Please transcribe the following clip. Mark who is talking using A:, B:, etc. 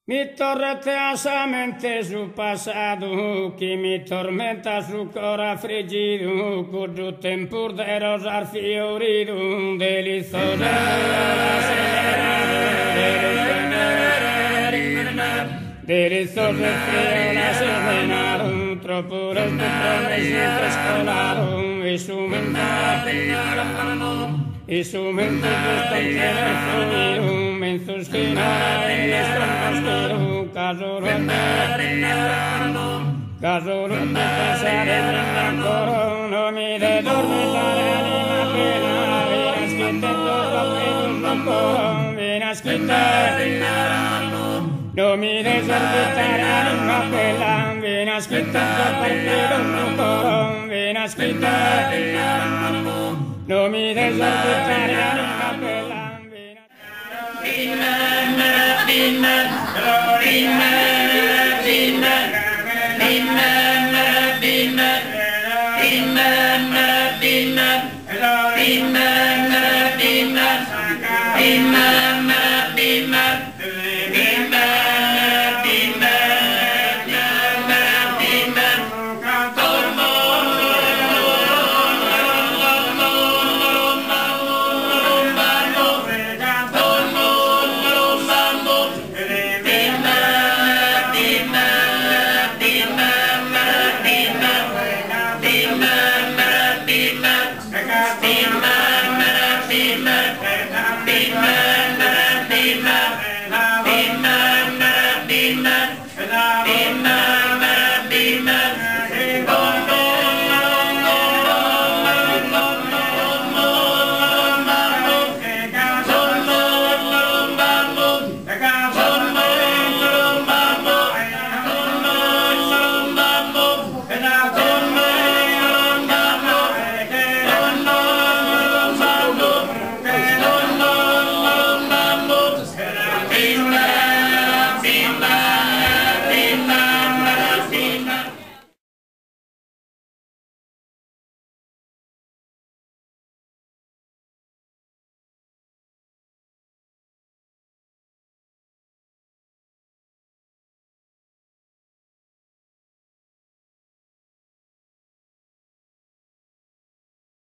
A: Mi torrete sa mente su pasado, que mi tormenta su cora frigido, cuyo tempur de rosar fiorido, delizosa la serenado, troppo resto promesito scolato, e su mente gusta tener fluido, mensus ginara en el caso rote pensar en el coro, no mi de dormitar anima pena, venas que te torro en un coro, venas que no mi de sorbitar anima pena, venas que te torro en un coro, venas que no mi de sorbitar anima pena. Amen.